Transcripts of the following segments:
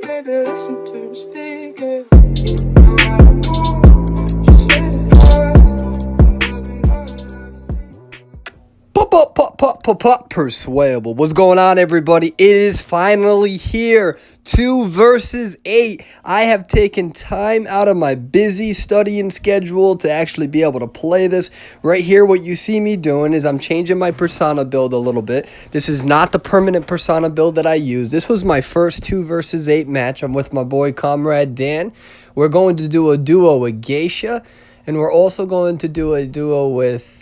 baby, listen to me speak, yeah. No matter what, just say the Pop, Perswayable. What's going on, everybody? It is finally here. 2 versus 8. I have taken time out of my busy studying schedule to actually be able to play this. Right here, what you see me doing is I'm changing my persona build a little bit. This is not the permanent persona build that I use. This was my first 2 versus 8 match. I'm with my boy, comrade Dan. We're going to do a duo with Geisha, and we're also going to do a duo with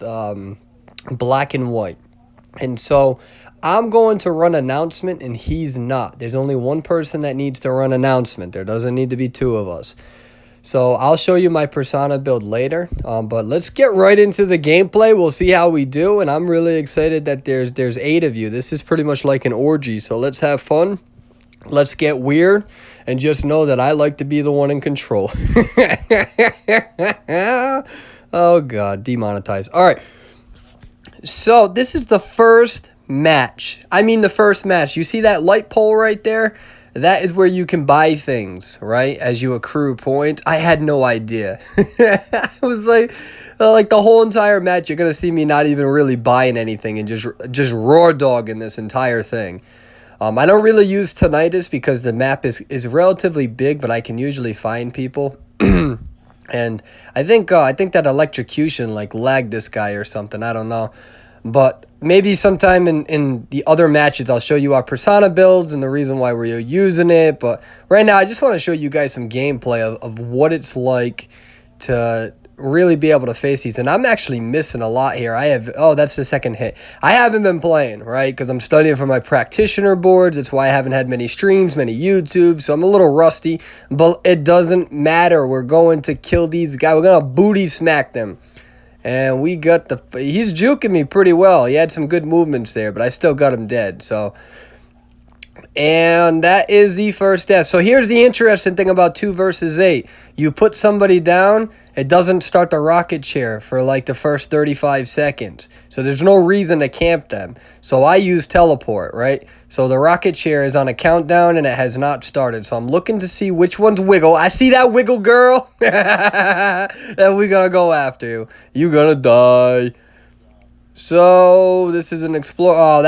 Black and White. And so I'm going to run announcement and he's not. There's only one person that needs to run announcement. There doesn't need to be 2 of us. So I'll show you my persona build later. But let's get right into the gameplay. We'll see how we do. And I'm really excited that there's 8 of you. This is pretty much like an orgy. So let's have fun. Let's get weird. And just know that I like to be the one in control. Oh, God. Demonetized. All right. So this is the first match. The first match. You see that light pole right there? That is where you can buy things, right? As you accrue points. I had no idea. I was like the whole entire match, you're going to see me not even really buying anything and just raw dogging this entire thing. I don't really use tinnitus because the map is relatively big, but I can usually find people. And I think that electrocution lagged this guy or something. I don't know. But maybe sometime in the other matches, I'll show you our persona builds and the reason why we're using it. But right now, I just want to show you guys some gameplay of what it's like to really be able to face these. And I'm actually missing a lot here. That's the second hit. I haven't been playing, right? Because I'm studying for my practitioner boards. That's why I haven't had many streams, many YouTube. So I'm a little rusty. But it doesn't matter. We're going to kill these guys. We're going to booty smack them. And we got he's juking me pretty well. He had some good movements there, but I still got him dead. And that is the first death. So here's the interesting thing about 2 versus 8. You put somebody down, it doesn't start the rocket chair for the first 35 seconds. So there's no reason to camp them. So I use teleport, right? So the rocket chair is on a countdown and it has not started. So I'm looking to see which ones wiggle. I see that wiggle, girl. That we gonna go after you. You gonna die. So this is an explore.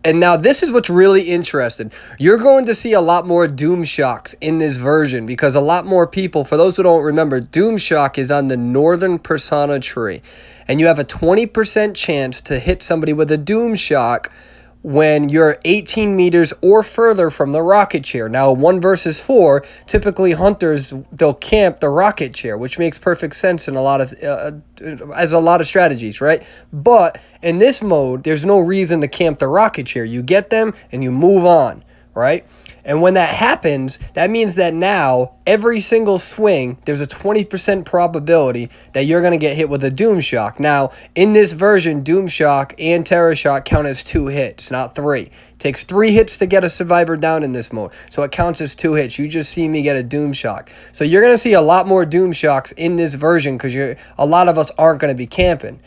And now this is what's really interesting. You're going to see a lot more Doom Shocks in this version because a lot more people, for those who don't remember, Doom Shock is on the northern persona tree. And you have a 20% chance to hit somebody with a Doom Shock when you're 18 meters or further from the rocket chair. Now, 1 versus 4, typically hunters, they'll camp the rocket chair, which makes perfect sense in a lot of strategies, right? But in this mode, there's no reason to camp the rocket chair. You get them and you move on, right? And when that happens, that means that now, every single swing, there's a 20% probability that you're going to get hit with a Doom Shock. Now, in this version, Doom Shock and Terror Shock count as 2 hits, not 3. It takes 3 hits to get a survivor down in this mode, so it counts as 2 hits. You just see me get a Doom Shock. So you're going to see a lot more Doom Shocks in this version because a lot of us aren't going to be camping.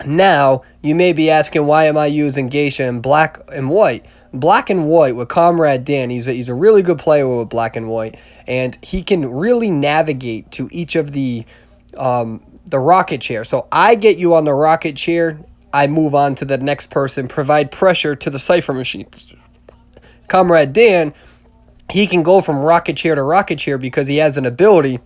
Now, you may be asking, why am I using Geisha and Black and White? Black and White with comrade Dan, he's a really good player with Black and White, and he can really navigate to each of the rocket chair. So I get you on the rocket chair, I move on to the next person, provide pressure to the cipher machine. Comrade Dan, he can go from rocket chair to rocket chair because he has an ability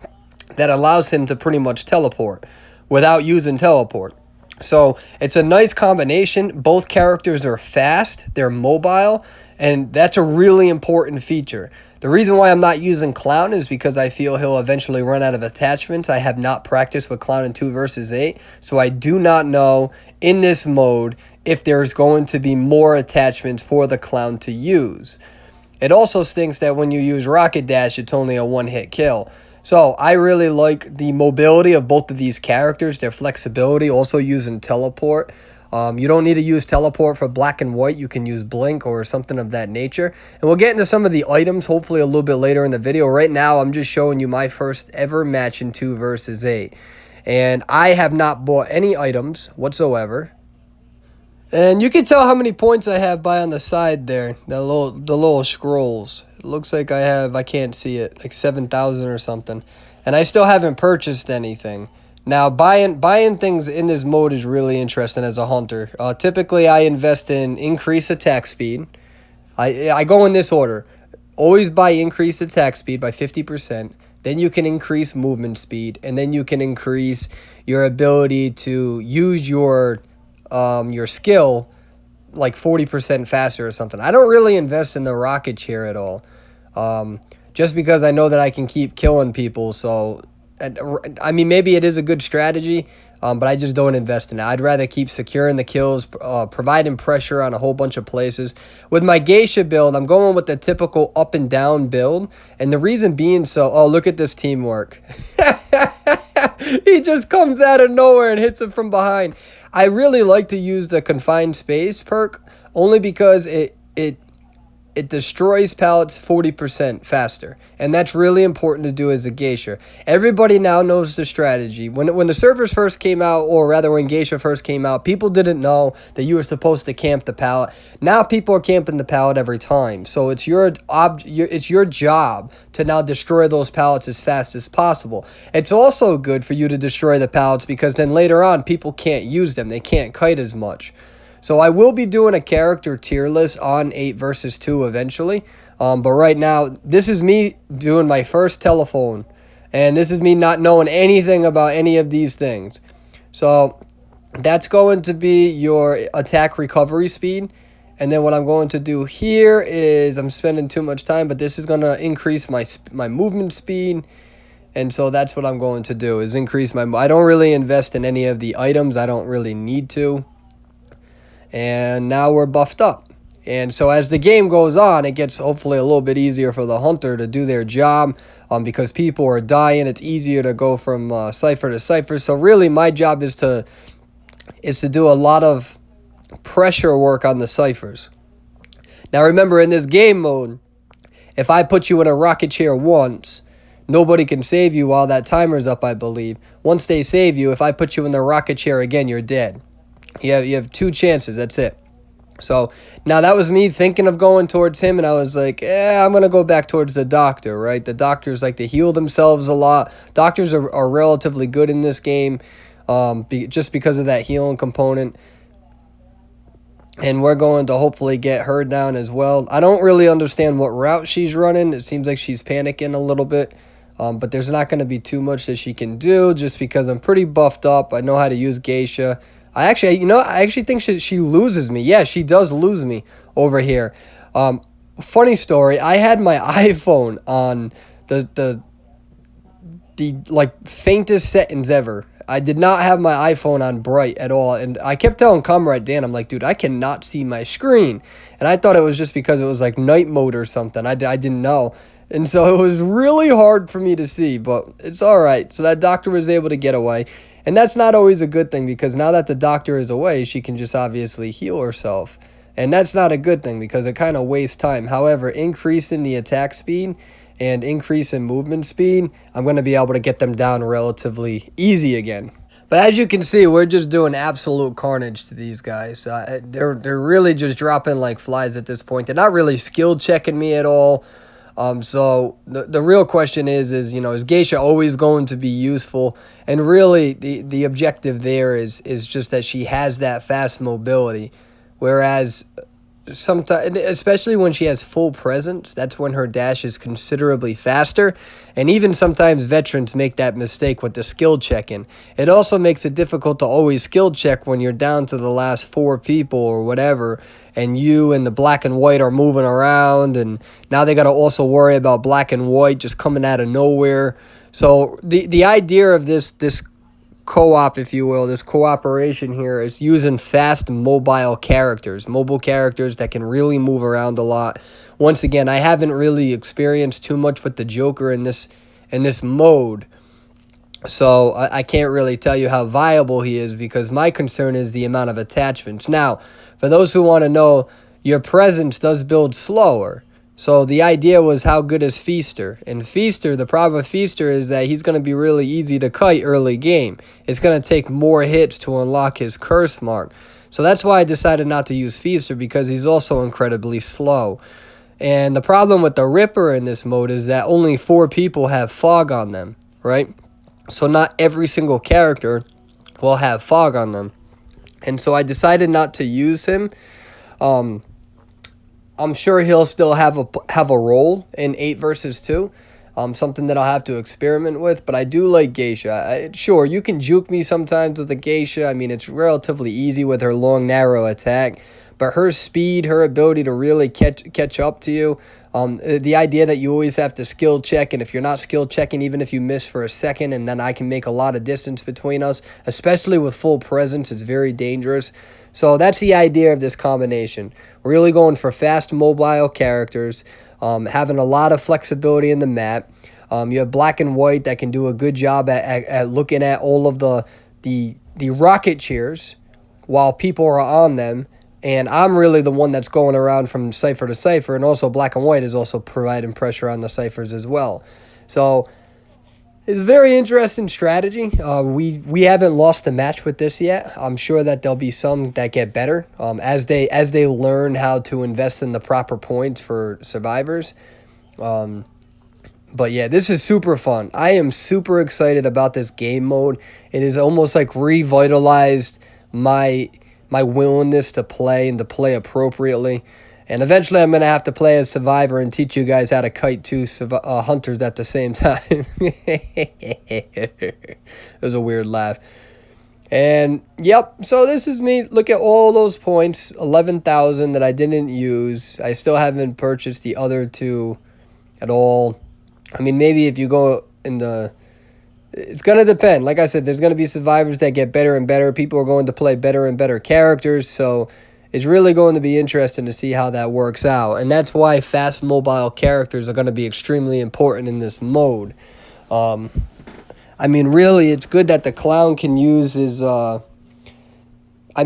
that allows him to pretty much teleport without using teleport. So it's a nice combination. Both characters are fast, they're mobile, and that's a really important feature. The reason why I'm not using Clown is because I feel he'll eventually run out of attachments. I have not practiced with Clown in 2 versus 8, so I do not know in this mode if there's going to be more attachments for the Clown to use. It also stinks that when you use Rocket Dash, it's only a 1-hit kill. So I really like the mobility of both of these characters, their flexibility, also using teleport. You don't need to use teleport for Black and White. You can use blink or something of that nature. And we'll get into some of the items hopefully a little bit later in the video. Right now, I'm just showing you my first ever match in 2 versus 8. And I have not bought any items whatsoever. And you can tell how many points I have by on the side there, the little scrolls. It looks like I can't see it, like 7,000 or something. And I still haven't purchased anything. Now, buying things in this mode is really interesting as a hunter. Typically, I invest in increase attack speed. I go in this order. Always buy increased attack speed by 50%. Then you can increase movement speed, and then you can increase your ability to use your skill like 40% faster or something. I don't really invest in the rocket chair at all, just because I know that I can keep killing people. So, I mean, maybe it is a good strategy, but I just don't invest in it. I'd rather keep securing the kills, providing pressure on a whole bunch of places. With my Geisha build, I'm going with the typical up and down build, and the reason being oh, look at this teamwork. He just comes out of nowhere and hits him from behind. I really like to use the confined space perk only because it destroys pallets 40% faster. And that's really important to do as a Geisha. Everybody now knows the strategy. When the servers first came out, or rather when Geisha first came out, people didn't know that you were supposed to camp the pallet. Now people are camping the pallet every time. So it's your job to now destroy those pallets as fast as possible. It's also good for you to destroy the pallets because then later on people can't use them. They can't kite as much. So I will be doing a character tier list on 8 versus 2 eventually. But right now, this is me doing my first telephone. And this is me not knowing anything about any of these things. So that's going to be your attack recovery speed. And then what I'm going to do here is, I'm spending too much time, but this is going to increase my movement speed. And so that's what I'm going to do, is increase I don't really invest in any of the items. I don't really need to. And now we're buffed up. And so as the game goes on, it gets hopefully a little bit easier for the hunter to do their job, because people are dying. It's easier to go from cipher to cipher. So really my job is to do a lot of pressure work on the ciphers. Now remember, in this game mode, if I put you in a rocket chair once, nobody can save you while that timer's up, I believe. Once they save you, if I put you in the rocket chair again, you're dead. You have 2 chances. That's it. So now that was me thinking of going towards him, and I was like, I'm going to go back towards the doctor, right? The doctors like to heal themselves a lot. Doctors are relatively good in this game, just because of that healing component. And we're going to hopefully get her down as well. I don't really understand what route she's running. It seems like she's panicking a little bit. But there's not going to be too much that she can do, just because I'm pretty buffed up. I know how to use Geisha. I actually think she loses me. Yeah, she does lose me over here. Funny story. I had my iPhone on the like faintest settings ever. I did not have my iPhone on bright at all, and I kept telling Comrade Dan, I'm like, dude, I cannot see my screen, and I thought it was just because it was like night mode or something. I didn't know, and so it was really hard for me to see, but it's all right. So that doctor was able to get away. And that's not always a good thing, because now that the doctor is away, she can just obviously heal herself. And that's not a good thing, because it kind of wastes time. However, increase in the attack speed and increase in movement speed, I'm going to be able to get them down relatively easy again. But as you can see, we're just doing absolute carnage to these guys. They're really just dropping like flies at this point. They're not really skill checking me at all. So the real question is Geisha always going to be useful? And really the objective there is just that she has that fast mobility. Whereas sometimes, especially when she has full presence, that's when her dash is considerably faster. And even sometimes veterans make that mistake with the skill checking. It also makes it difficult to always skill check when you're down to the last 4 people or whatever, and you and the black and white are moving around, and now they got to also worry about black and white just coming out of nowhere. So the idea of this co-op, if you will, this cooperation here, is using fast mobile characters that can really move around a lot. Once again, I haven't really experienced too much with the Joker in this mode, so I can't really tell you how viable he is, because my concern is the amount of attachments. Now, for those who want to know, your presence does build slower. So the idea was, how good is Feaster? And Feaster, the problem with Feaster is that he's going to be really easy to kite early game. It's going to take more hits to unlock his curse mark. So that's why I decided not to use Feaster, because he's also incredibly slow. And the problem with the Ripper in this mode is that only 4 people have fog on them, right? So not every single character will have fog on them. And so I decided not to use him. I'm sure he'll still have a role in 8 versus 2. Something that I'll have to experiment with, but I do like Geisha. Sure, you can juke me sometimes with the Geisha. I mean, it's relatively easy with her long, narrow attack, but her speed, her ability to really catch up to you, the idea that you always have to skill check, and if you're not skill checking, even if you miss for a second, and then I can make a lot of distance between us, especially with full presence, it's very dangerous. So that's the idea of this combination. Really going for fast, mobile characters, having a lot of flexibility in the map. You have black and white that can do a good job at looking at all of the rocket chairs while people are on them. And I'm really the one that's going around from cipher to cipher, and also black and white is also providing pressure on the ciphers as well. So it's a very interesting strategy. We haven't lost a match with this yet. I'm sure that there'll be some that get better as they learn how to invest in the proper points for survivors. But yeah, this is super fun. I am super excited about this game mode. It is almost like revitalized my willingness to play and to play appropriately. And eventually I'm going to have to play as Survivor and teach you guys how to kite 2 hunters at the same time. It was a weird laugh. And yep, so this is me. Look at all those points, 11,000 that I didn't use. I still haven't purchased the other 2 at all. I mean, maybe if you go in the... It's going to depend. Like I said, there's going to be survivors that get better and better. People are going to play better and better characters. So it's really going to be interesting to see how that works out. And that's why fast mobile characters are going to be extremely important in this mode. I mean, really, it's good that the clown can use his... like I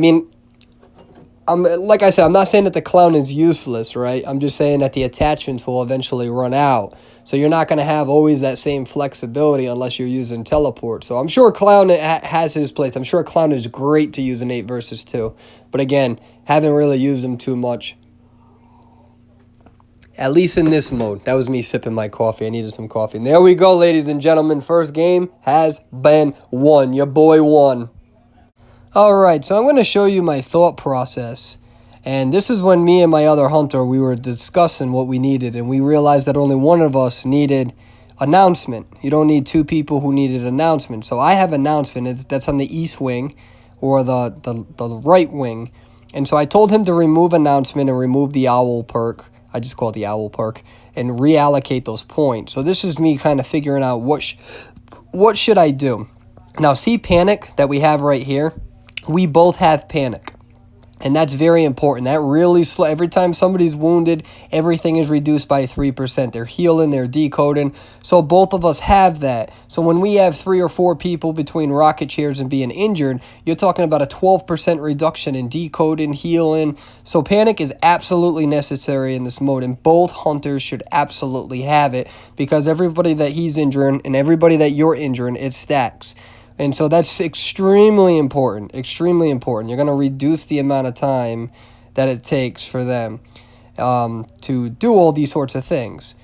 said, I'm not saying that the clown is useless, right? I'm just saying that the attachments will eventually run out. So you're not going to have always that same flexibility unless you're using teleport. So I'm sure clown has his place. I'm sure clown is great to use in 8 versus 2. But again, haven't really used him too much. At least in this mode. That was me sipping my coffee. I needed some coffee. And there we go, ladies and gentlemen. First game has been won. Your boy won. Alright, so I'm going to show you my thought process. And this is when me and my other hunter, we were discussing what we needed. And we realized that only one of us needed announcement. You don't need 2 people who needed announcement. So I have announcement. That's on the east wing or the right wing. And so I told him to remove announcement and remove the owl perk. I just call it the owl perk. And reallocate those points. So this is me kind of figuring out what should I do. Now see panic that we have right here. We both have panic. And that's very important. That really slow. Every time somebody's wounded, everything is reduced by 3%. They're healing, they're decoding. So both of us have that. So when we have 3 or 4 people between rocket chairs and being injured, you're talking about a 12% reduction in decoding, healing. So panic is absolutely necessary in this mode. And both hunters should absolutely have it. Because everybody that he's injuring and everybody that you're injuring, it stacks. And so that's extremely important, extremely important. You're going to reduce the amount of time that it takes for them to do all these sorts of things.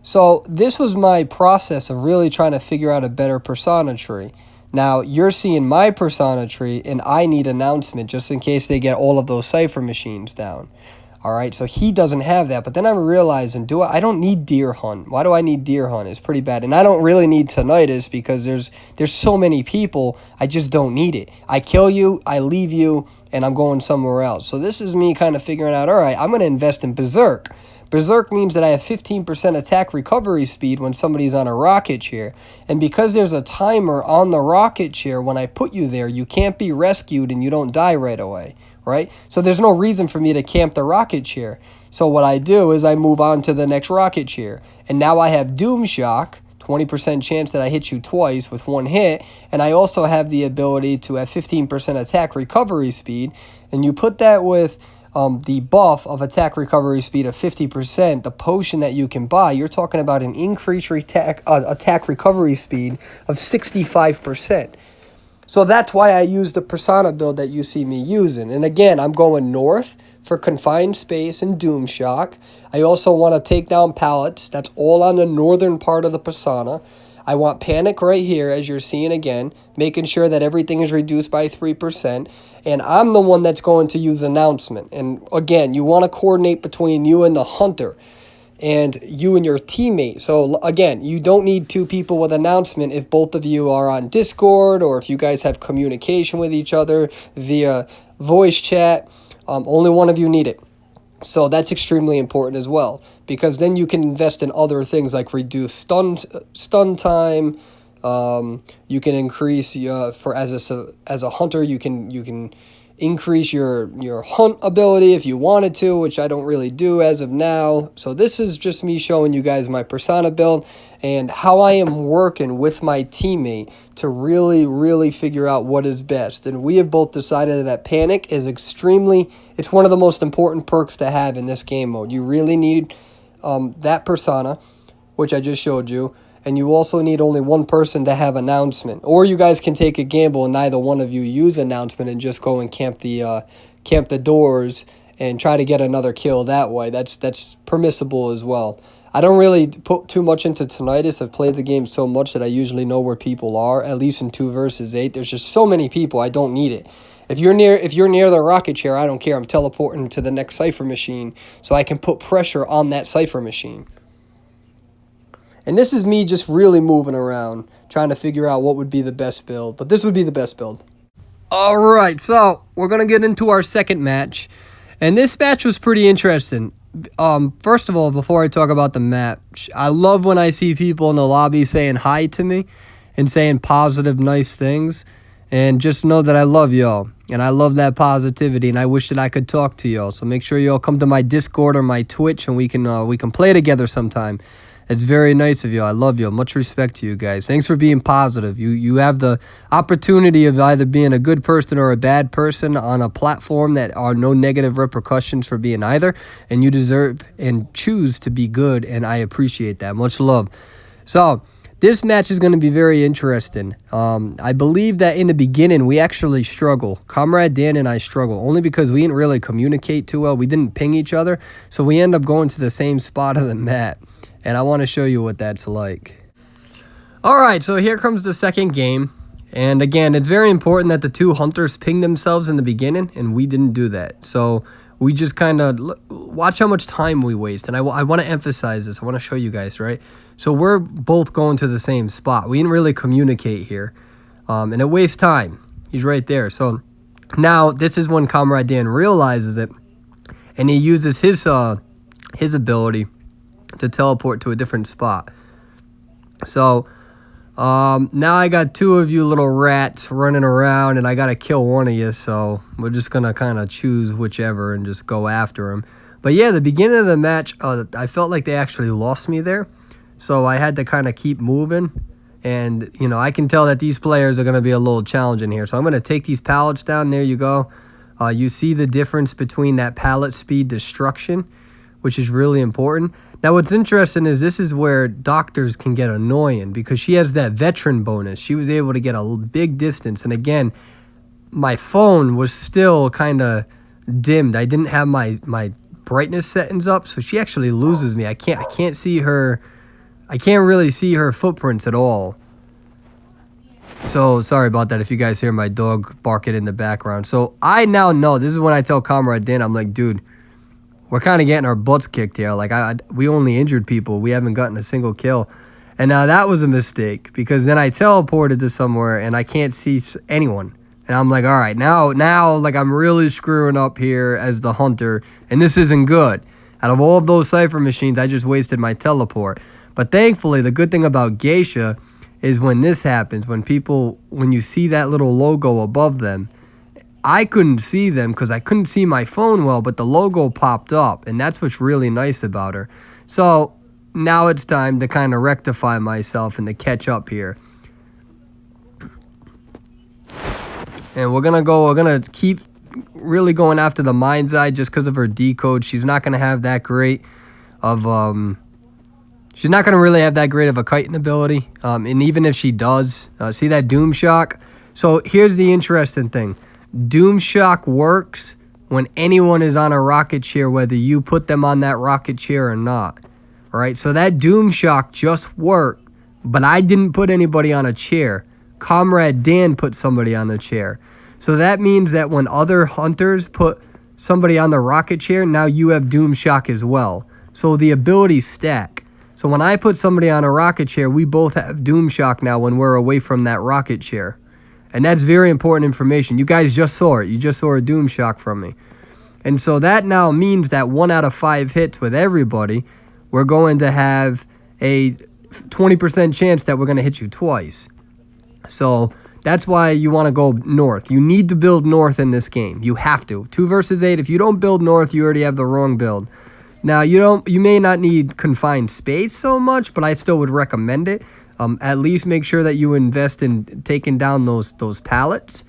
So this was my process of really trying to figure out a better persona tree. Now, you're seeing my persona tree, and I need announcement just in case they get all of those cipher machines down. All right, so he doesn't have that. But then I'm realizing, I don't need deer hunt. Why do I need deer hunt? It's pretty bad. And I don't really need tinnitus because there's so many people. I just don't need it. I kill you, I leave you, and I'm going somewhere else. So this is me kind of figuring out, all right, I'm going to invest in Berserk. Berserk means that I have 15% attack recovery speed when somebody's on a rocket chair. And because there's a timer on the rocket chair, when I put you there, you can't be rescued and you don't die right away. Right? So there's no reason for me to camp the rocket chair. So what I do is I move on to the next rocket chair. And now I have Doom Shock, 20% chance that I hit you twice with 1 hit. And I also have the ability to have 15% attack recovery speed. And you put that with the buff of attack recovery speed of 50%, the potion that you can buy, you're talking about an increased attack recovery speed of 65%. So that's why I use the persona build that you see me using. And again, I'm going north for confined space and doom shock. I also want to take down pallets. That's all on the northern part of the persona. I want panic right here, as you're seeing again, making sure that everything is reduced by 3%. And I'm the one that's going to use announcement. And again, you want to coordinate between you and the hunter and you and your teammate. So again, you don't need two people with announcement if both of you are on Discord or if you guys have communication with each other via voice chat. Only one of you need it. So that's extremely important as well, because then you can invest in other things like reduce stun time. You can increase for as a hunter, you can increase your hunt ability if you wanted to, which I don't really do as of now. So this is just me showing you guys my persona build and how I am working with my teammate to really figure out what is best. And we have both decided that panic is it's one of the most important perks to have in this game mode. You really need that persona, which I just showed you. And you also need only one person to have announcement. Or you guys can take a gamble and neither one of you use announcement and just go and camp the doors and try to get another kill that way. That's permissible as well. I don't really put too much into tinnitus. I've played the game so much that I usually know where people are, at least in 2 versus 8. There's just so many people, I don't need it. If you're near the rocket chair, I don't care. I'm teleporting to the next cipher machine so I can put pressure on that cipher machine. And this is me just really moving around, trying to figure out what would be the best build. But this would be the best build. All right, so we're going to get into our second match. And this match was pretty interesting. First of all, before I talk about the match, I love when I see people in the lobby saying hi to me and saying positive, nice things. And just know that I love y'all. And I love that positivity. And I wish that I could talk to y'all. So make sure y'all come to my Discord or my Twitch and we can play together sometime. It's very nice of you. I love you. Much respect to you guys. Thanks for being positive. You have the opportunity of either being a good person or a bad person on a platform that are no negative repercussions for being either. And you deserve and choose to be good. And I appreciate that. Much love. So this match is going to be very interesting. I believe that in the beginning, we actually struggle. Comrade Dan and I struggle only because we didn't really communicate too well. We didn't ping each other. So we end up going to the same spot of the map. And I want to show you what that's like. All right, so here comes the second game. And again, it's very important that the two hunters ping themselves in the beginning, and we didn't do that. So we just kind of watch how much time we waste. And I want to emphasize this. I want to show you guys, right? So we're both going to the same spot. We didn't really communicate here. And it wastes time. He's right there. So now this is when Comrade Dan realizes it, and he uses his ability to teleport to a different spot. So now I got 2 of you little rats running around, and I got to kill one of you. So we're just going to kind of choose whichever and just go after him. But yeah, the beginning of the match, I felt like they actually lost me there. So I had to kind of keep moving. And, you know, I can tell that these players are going to be a little challenging here. So I'm going to take these pallets down. There you go. You see the difference between that pallet speed destruction, which is really important. Now, what's interesting is this is where doctors can get annoying because she has that veteran bonus. She was able to get a big distance. And again, my phone was still kind of dimmed. I didn't have my brightness settings up, so she actually loses me. I can't see her. I can't really see her footprints at all. So sorry about that if you guys hear my dog barking in the background. So I now know, this is when I tell Comrade Dan, I'm like, dude, we're kind of getting our butts kicked here. Like, we only injured people. We haven't gotten a single kill. And now that was a mistake because then I teleported to somewhere and I can't see anyone. And I'm like, all right, now, like, I'm really screwing up here as the hunter, and this isn't good. Out of all of those cipher machines, I just wasted my teleport. But thankfully, the good thing about Geisha is when this happens, when you see that little logo above them, I couldn't see them because I couldn't see my phone well, but the logo popped up, and that's what's really nice about her. So now it's time to kind of rectify myself and to catch up here. And we're going to keep really going after the mind's eye just because of her decode. She's not going to have that great of she's not going to really have that great of a kiting ability. And even if she does, see that Doom Shock? So here's the interesting thing. Doom Shock works when anyone is on a rocket chair, whether you put them on that rocket chair or not. All right, so that Doom Shock just worked, but I didn't put anybody on a chair. Comrade Dan put somebody on the chair. So that means that when other hunters put somebody on the rocket chair, now you have Doom Shock as well. So the abilities stack. So when I put somebody on a rocket chair, we both have Doom Shock now when we're away from that rocket chair. And that's very important information. You guys just saw it. You just saw a Doom Shock from me. And so that now means that 1 out of 5 hits with everybody, we're going to have a 20% chance that we're going to hit you twice. So that's why you want to go north. You need to build north in this game. You have to. 2 versus 8. If you don't build north, you already have the wrong build. Now, you may not need confined space so much, but I still would recommend it. At least make sure that you invest in taking down those pallets,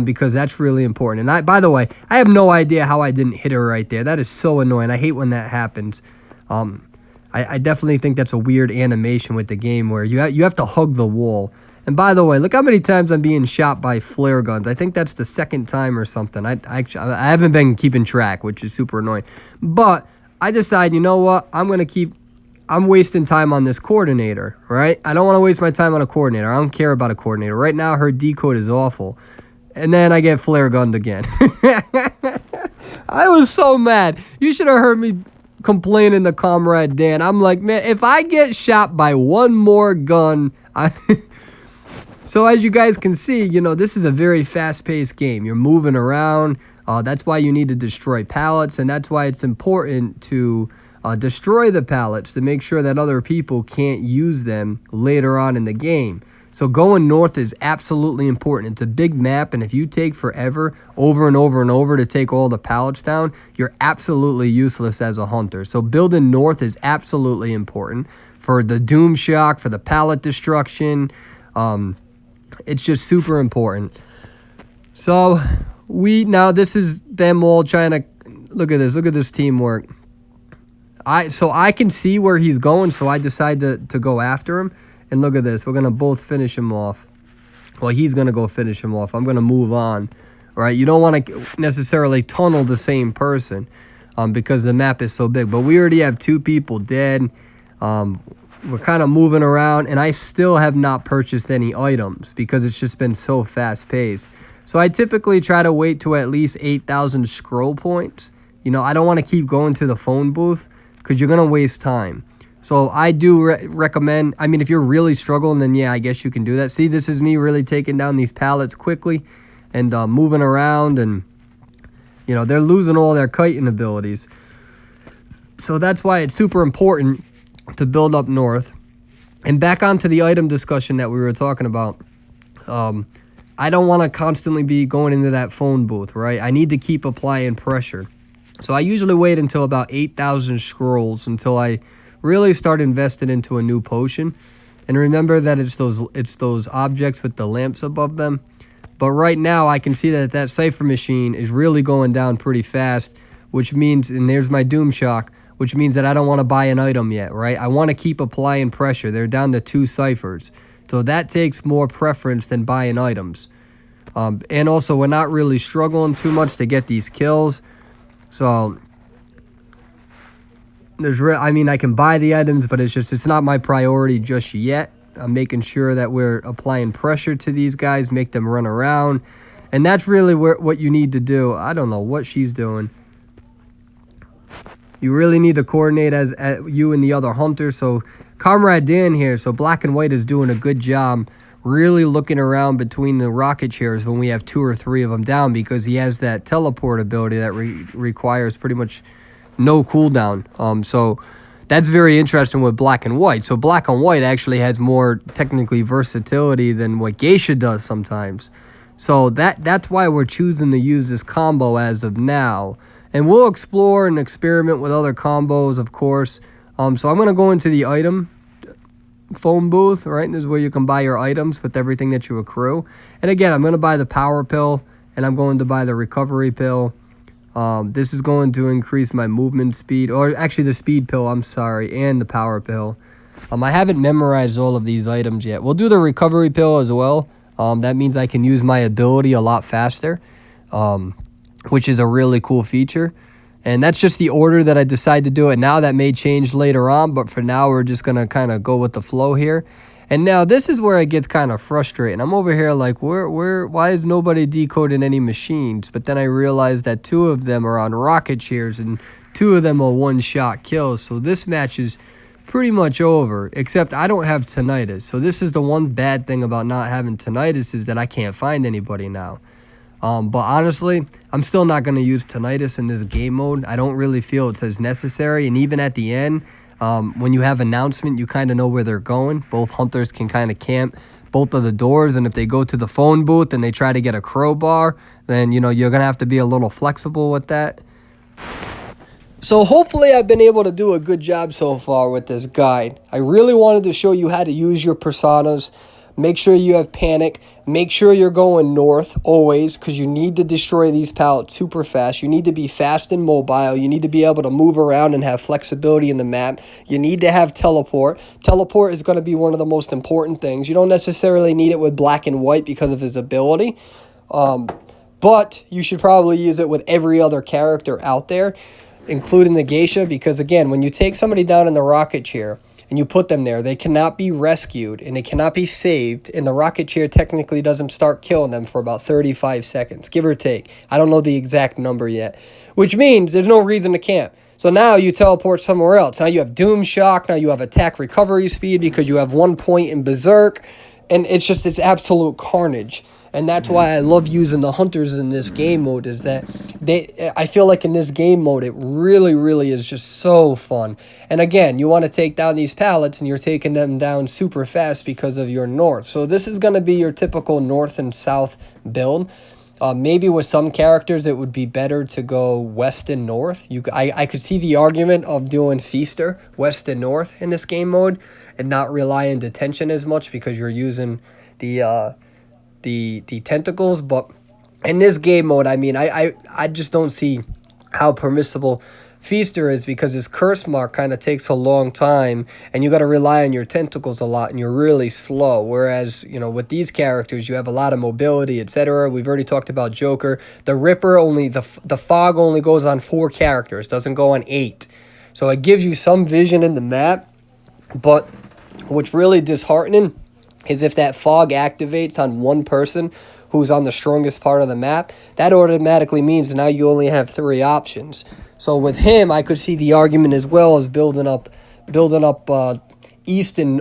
because that's really important. And by the way, I have no idea how I didn't hit her right there. That is so annoying. I hate when that happens. I definitely think that's a weird animation with the game where you have to hug the wall. And by the way, look how many times I'm being shot by flare guns. I think that's the 2nd time or something. I haven't been keeping track, which is super annoying. But I decide, you know what? I'm wasting time on this coordinator, right? I don't want to waste my time on a coordinator. I don't care about a coordinator. Right now, her decode is awful. And then I get flare gunned again. I was so mad. You should have heard me complaining to Comrade Dan. I'm like, man, if I get shot by one more gun, So as you guys can see, this is a very fast-paced game. You're moving around. That's why you need to destroy pallets, and that's why it's important to destroy the pallets to make sure that other people can't use them later on in the game. So going north is absolutely important. It's a big map, and if you take forever, over and over and over to take all the pallets down, you're absolutely useless as a hunter. So building north is absolutely important for the Doom Shock, for the pallet destruction. It's just super important. So this is them all trying to, look at this teamwork. I can see where he's going, so I decide to go after him. And look at this. We're going to both finish him off. Well, he's going to go finish him off. I'm going to move on. All right? You don't want to necessarily tunnel the same person because the map is so big. But we already have 2 people dead. We're kind of moving around. And I still have not purchased any items because it's just been so fast-paced. So I typically try to wait to at least 8,000 scroll points. I don't want to keep going to the phone booth because you're going to waste time. So I do recommend, if you're really struggling, then yeah, I guess you can do that. See, this is me really taking down these pallets quickly and moving around, and, they're losing all their kiting abilities. So that's why it's super important to build up north. And back onto the item discussion that we were talking about. I don't want to constantly be going into that phone booth, right? I need to keep applying pressure. So I usually wait until about 8,000 scrolls until I really start investing into a new potion. And remember that it's those objects with the lamps above them. But right now I can see that cipher machine is really going down pretty fast, which means, and there's my Doom Shock, which means that I don't want to buy an item yet, right? I want to keep applying pressure. They're down to 2 ciphers. So that takes more preference than buying items. And also we're not really struggling too much to get these kills. So I can buy the items, but it's not my priority just yet. I'm making sure that we're applying pressure to these guys, make them run around. And that's really what you need to do. I don't know what she's doing. You really need to coordinate as you and the other hunter. So Comrade Dan here, so Black and White is doing a good job really looking around between the rocket chairs when we have 2 or 3 of them down, because he has that teleport ability that requires pretty much no cooldown. So that's very interesting with Black and White. So Black and White actually has more technically versatility than what Geisha does sometimes. So that's why we're choosing to use this combo as of now. And we'll explore and experiment with other combos, of course. So I'm going to go into the item phone booth, right? This is where you can buy your items with everything that you accrue. And again, I'm going to buy the power pill, and I'm going to buy the recovery pill. This is going to increase my movement speed, or actually the speed pill, I'm sorry, and the power pill. I haven't memorized all of these items yet. We'll do the recovery pill as well. That means I can use my ability a lot faster. which is a really cool feature. And that's just the order that I decide to do it now. That may change later on, but for now, we're just going to kind of go with the flow here. And now this is where it gets kind of frustrating. I'm over here like, why is nobody decoding any machines? But then I realized that 2 of them are on rocket chairs and 2 of them are one-shot kills. So this match is pretty much over, except I don't have tinnitus. So this is the one bad thing about not having tinnitus, is that I can't find anybody now. But honestly, I'm still not going to use tinnitus in this game mode. I don't really feel it's as necessary. And even at the end, when you have announcement, you kind of know where they're going. Both hunters can kind of camp both of the doors. And if they go to the phone booth and they try to get a crowbar, then, you know, you're going to have to be a little flexible with that. So hopefully I've been able to do a good job so far with this guide. I really wanted to show you how to use your personas. Make sure you have panic. Make sure you're going north always, because you need to destroy these pallets super fast. You need to be fast and mobile. You need to be able to move around and have flexibility in the map. You need to have teleport. Teleport is going to be one of the most important things. You don't necessarily need it with black and white because of his ability. But you should probably use it with every other character out there, including the Geisha, because again, when you take somebody down in the rocket chair and you put them there, they cannot be rescued and they cannot be saved, and the rocket chair technically doesn't start killing them for about 35 seconds, give or take. I don't know the exact number yet, which means there's no reason to camp. So now you teleport somewhere else. Now you have Doom Shock, now you have attack recovery speed because you have 1 point in Berserk, and it's absolute carnage. And that's why I love using the hunters in this game mode, is that I feel like in this game mode, it really, really is just so fun. And again, you want to take down these pallets and you're taking them down super fast because of your north. So this is going to be your typical north and south build. Maybe with some characters, it would be better to go west and north. I could see the argument of doing Feaster, west and north in this game mode, and not rely on detention as much because you're using the tentacles. But in this game mode, I mean, I just don't see how permissible Feaster is, because his curse mark kind of takes a long time and you got to rely on your tentacles a lot and you're really slow. Whereas, you know, with these characters, you have a lot of mobility, etc. We've already talked about Joker. The Ripper, the fog only goes on 4 characters, doesn't go on 8. So it gives you some vision in the map. But what's really disheartening is if that fog activates on one person who's on the strongest part of the map, that automatically means now you only have 3 options. So with him, I could see the argument as well as building up west and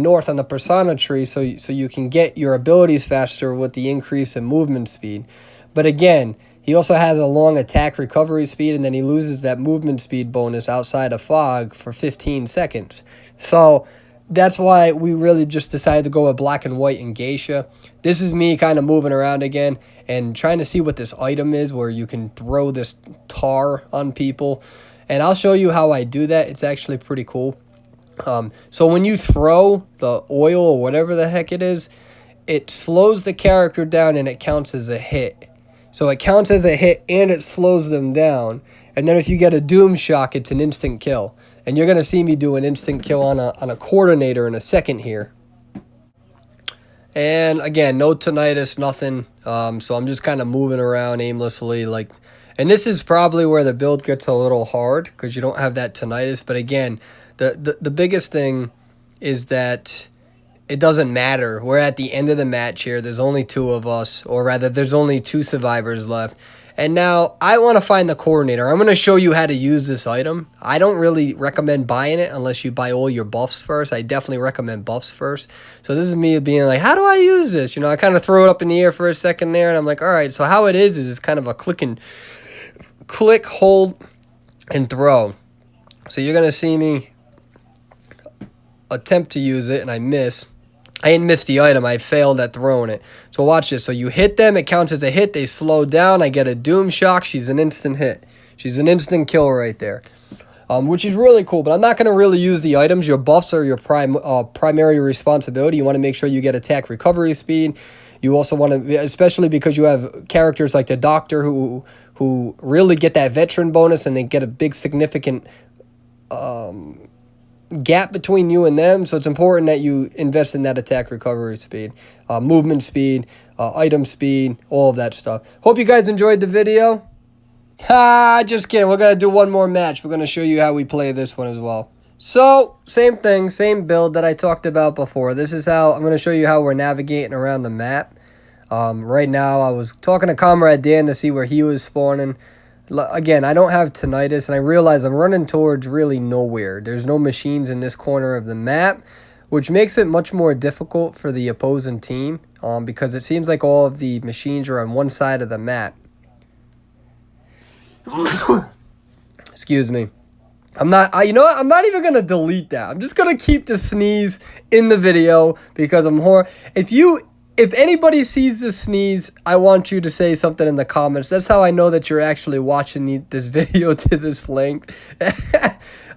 north on the persona tree, so you can get your abilities faster with the increase in movement speed. But again, he also has a long attack recovery speed, and then he loses that movement speed bonus outside of fog for 15 seconds. So that's why we really just decided to go with black and white and Geisha. This is me kind of moving around again and trying to see what this item is where you can throw this tar on people. And I'll show you how I do that. It's actually pretty cool. So when you throw the oil or whatever the heck it is, it slows the character down and it counts as a hit. So it counts as a hit and it slows them down. And then if you get a Doom Shock, it's an instant kill. And you're going to see me do an instant kill on a coordinator in a second here. And again, no tinnitus, nothing. So I'm just kind of moving around aimlessly. And this is probably where the build gets a little hard because you don't have that tinnitus. But again, the biggest thing is that it doesn't matter. We're at the end of the match here. There's only 2 of us, or rather, there's only 2 survivors left. And now I want to find the coordinator. I'm going to show you how to use this item. I don't really recommend buying it unless you buy all your buffs first. I definitely recommend buffs first. So this is me being like, how do I use this? You know, I kind of throw it up in the air for a second there, and I'm like, all right. So how it is it's kind of a click, hold, and throw. So you're going to see me attempt to use it, and I miss. I didn't miss the item. I failed at throwing it. So watch this. So you hit them. It counts as a hit. They slow down. I get a Doom Shock. She's an instant hit. She's an instant kill right there, which is really cool. But I'm not going to really use the items. Your buffs are your primary responsibility. You want to make sure you get attack recovery speed. You also want to, especially because you have characters like the Doctor who really get that veteran bonus and they get a big significant gap between you and them, so it's important that you invest in that attack recovery speed, movement speed, item speed, all of that stuff. Hope you guys enjoyed the video. Just kidding. We're going to do one more match. We're going to show you how we play this one as well. So, same thing, same build that I talked about before. This is how I'm going to show you how we're navigating around the map. Right now, I was talking to Comrade Dan to see where he was spawning. Again, I don't have tinnitus, and I realize I'm running towards really nowhere. There's no machines in this corner of the map, which makes it much more difficult for the opposing team, because it seems like all of the machines are on one side of the map. Excuse me. I'm not, you know what? I'm not even going to delete that. I'm just going to keep the sneeze in the video because I'm if anybody sees the sneeze, I want you to say something in the comments. That's how I know that you're actually watching this video to this length.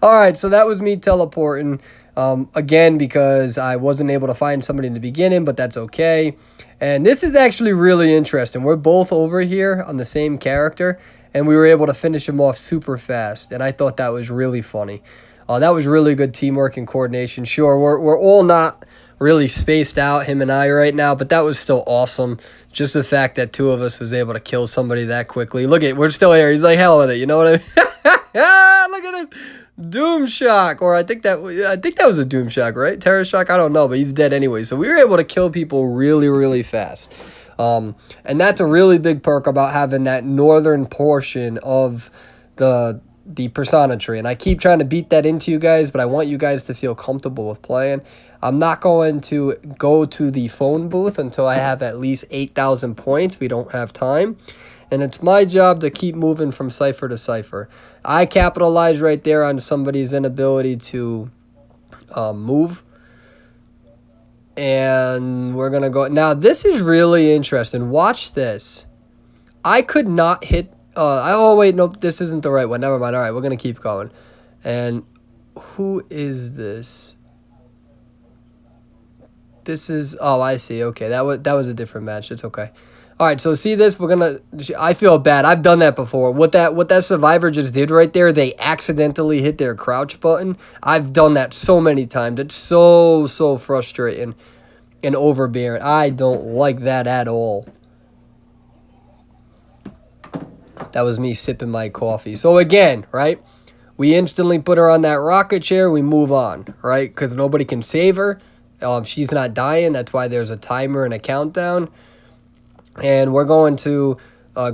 All right, so that was me teleporting. Again, because I wasn't able to find somebody in the beginning, but that's okay. And this is actually really interesting. We're both over here on the same character, and we were able to finish him off super fast. And I thought that was really funny. That was really good teamwork and coordination. Sure, we're all not really spaced out, him and I, right now, but that was still awesome. Just the fact that two of us was able to kill somebody that quickly. Look we're still here. He's like, hell with it. You know what I mean? Look at him. Doom Shock, or I think that was a Doom Shock, right? Terror Shock, I don't know, but he's dead anyway. So we were able to kill people really, really fast. And that's a really big perk about having that northern portion of the persona tree. And I keep trying to beat that into you guys, but I want you guys to feel comfortable with playing. I'm not going to go to the phone booth until I have at least 8,000 points. We don't have time. And it's my job to keep moving from cipher to cipher. I capitalized right there on somebody's inability to move. And we're going to go. Now, this is really interesting. Watch this. I could not hit. Oh, wait. Nope. This isn't the right one. Never mind. All right. We're going to keep going. And who is this? This is. Oh, I see. Okay. That was a different match. It's okay. All right, so see this? I feel bad. I've done that before. What that survivor just did right there, they accidentally hit their crouch button. I've done that so many times. It's so frustrating and overbearing. I don't like that at all. That was me sipping my coffee. So again, right? We instantly put her on that rocket chair. We move on, right? Because nobody can save her. She's not dying. That's why there's a timer and a countdown. And we're going to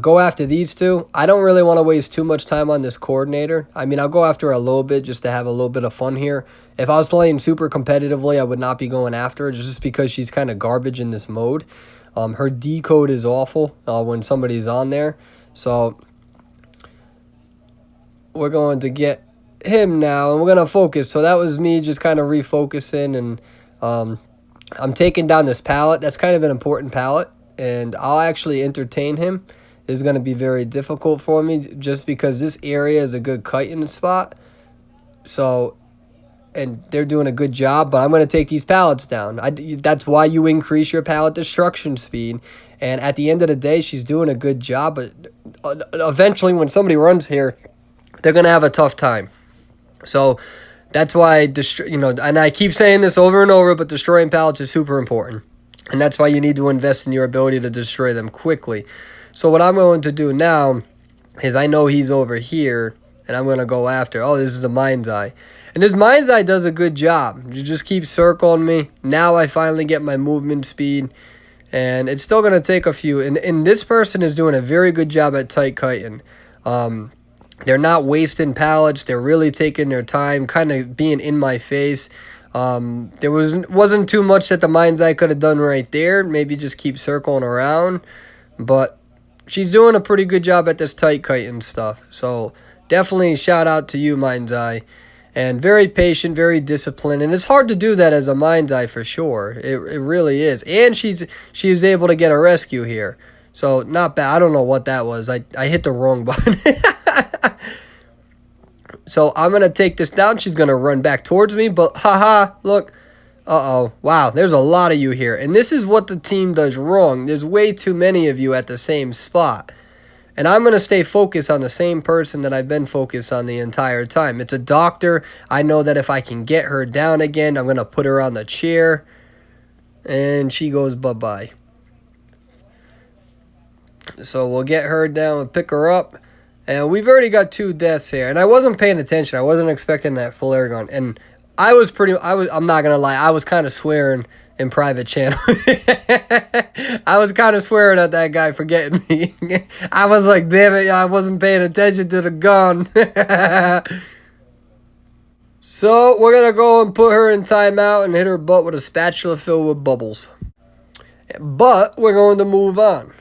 go after these two. I don't really want to waste too much time on this coordinator. I mean, I'll go after her a little bit just to have a little bit of fun here. If I was playing super competitively, I would not be going after her just because she's kind of garbage in this mode. Her decode is awful when somebody's on there. So we're going to get him now, and we're going to focus. So that was me just kind of refocusing, and I'm taking down this pallet. That's kind of an important pallet. And I'll actually entertain him. It's going to be very difficult for me just because this area is a good kiting spot. So, and they're doing a good job, but I'm going to take these pallets down. That's why you increase your pallet destruction speed. And at the end of the day, she's doing a good job. But eventually, when somebody runs here, they're going to have a tough time. So that's why, and I keep saying this over and over, but destroying pallets is super important. And that's why you need to invest in your ability to destroy them quickly. So what I'm going to do now is I know he's over here, and I'm going to go after. Oh, this is a Mind's Eye. And this Mind's Eye does a good job. You just keep circling me. Now I finally get my movement speed. And it's still going to take a few. And this person is doing a very good job at tight kiting. They're not wasting pallets. They're really taking their time, kind of being in my face. There wasn't too much that the Mind's Eye could have done right there. Maybe just keep circling around. But she's doing a pretty good job at this tight kiting stuff. So definitely shout out to you, Mind's Eye. And very patient, very disciplined. And it's hard to do that as a Mind's Eye for sure. It really is. And she's able to get a rescue here. So not bad. I don't know what that was. I hit the wrong button. So I'm going to take this down. She's going to run back towards me. But haha, look. Uh-oh. Wow, there's a lot of you here. And this is what the team does wrong. There's way too many of you at the same spot. And I'm going to stay focused on the same person that I've been focused on the entire time. It's a doctor. I know that if I can get her down again, I'm going to put her on the chair. And she goes bye-bye. So we'll get her down and pick her up. And we've already got 2 deaths here. And I wasn't paying attention. I wasn't expecting that flare gun. And I'm not going to lie, I was kind of swearing in private channel. I was kind of swearing at that guy for getting me. I was like, damn it, I wasn't paying attention to the gun. So we're going to go and put her in timeout and hit her butt with a spatula filled with bubbles. But we're going to move on.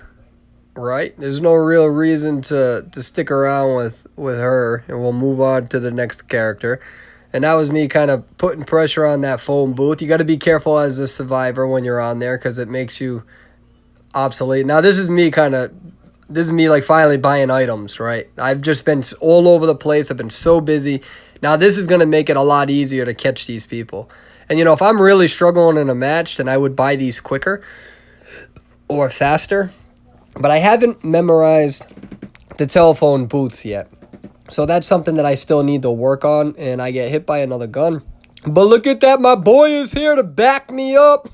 Right? There's no real reason to stick around with her, and we'll move on to the next character. And that was me kind of putting pressure on that phone booth. You got to be careful as a survivor when you're on there because it makes you obsolete. Now, this is me like finally buying items, right? I've just been all over the place. I've been so busy. Now, this is going to make it a lot easier to catch these people. And, you know, if I'm really struggling in a match, then I would buy these quicker or faster. But I haven't memorized the telephone booths yet. So that's something that I still need to work on. And I get hit by another gun. But look at that. My boy is here to back me up.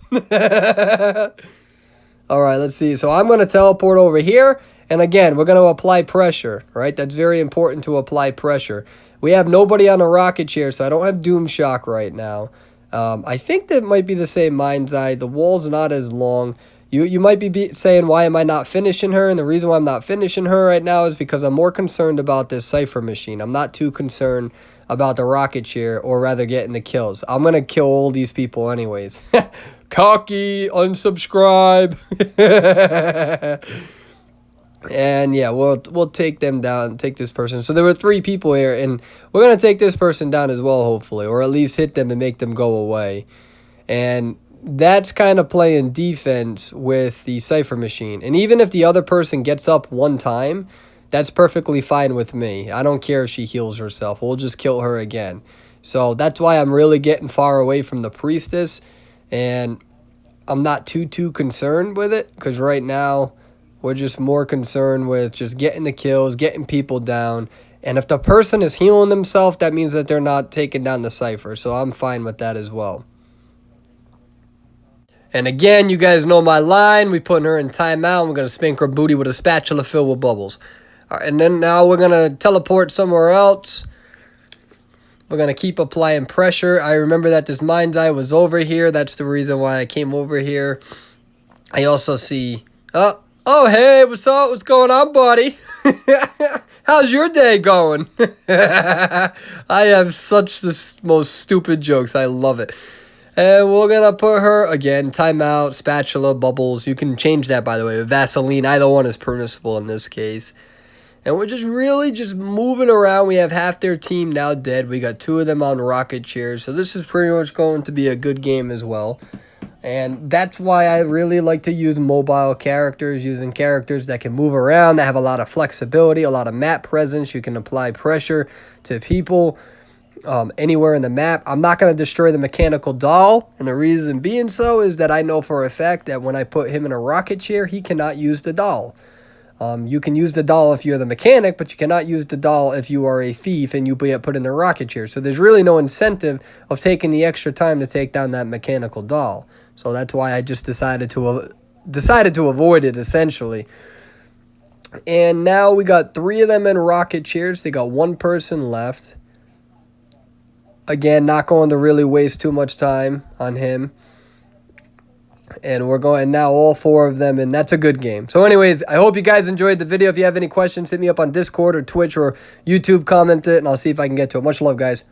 All right, let's see. So I'm going to teleport over here. And again, we're going to apply pressure, right? That's very important to apply pressure. We have nobody on a rocket chair, so I don't have Doom Shock right now. I think that might be the same Mind's Eye. The wall's not as long. You might be saying, why am I not finishing her? And the reason why I'm not finishing her right now is because I'm more concerned about this Cypher machine. I'm not too concerned about the rocket chair, or rather getting the kills. I'm going to kill all these people anyways. Cocky, unsubscribe. And yeah, we'll take them down, take this person. So there were 3 people here, and we're going to take this person down as well, hopefully. Or at least hit them and make them go away. And that's kind of playing defense with the Cypher machine. And even if the other person gets up one time, that's perfectly fine with me. I don't care if she heals herself. We'll just kill her again. So that's why I'm really getting far away from the priestess. And I'm not too concerned with it. Because right now, we're just more concerned with just getting the kills, getting people down. And if the person is healing themselves, that means that they're not taking down the Cypher. So I'm fine with that as well. And again, you guys know my line. We putting her in timeout. We're going to spank her booty with a spatula filled with bubbles. All right, and then now we're going to teleport somewhere else. We're going to keep applying pressure. I remember that this Mind's Eye was over here. That's the reason why I came over here. I also see... Oh, hey, what's up? What's going on, buddy? How's your day going? I have such the most stupid jokes. I love it. And we're going to put her, again, timeout, spatula, bubbles. You can change that, by the way, with Vaseline. Either one is permissible in this case. And we're just really just moving around. We have half their team now dead. We got 2 of them on rocket chairs. So this is pretty much going to be a good game as well. And that's why I really like to use mobile characters, using characters that can move around, that have a lot of flexibility, a lot of map presence. You can apply pressure to people. Anywhere in the map. I'm not going to destroy the mechanical doll, and the reason being so is that I know for a fact that when I put him in a rocket chair, he cannot use the doll. You can use the doll if you're the mechanic, but you cannot use the doll if you are a thief and you get put in the rocket chair. So there's really no incentive of taking the extra time to take down that mechanical doll. So that's why I just decided to avoid it, essentially. And now we got 3 of them in rocket chairs. They got 1 person left. Again, not going to really waste too much time on him. And we're going now all 4 of them, and that's a good game. So anyways, I hope you guys enjoyed the video. If you have any questions, hit me up on Discord or Twitch or YouTube, comment it, and I'll see if I can get to it. Much love, guys.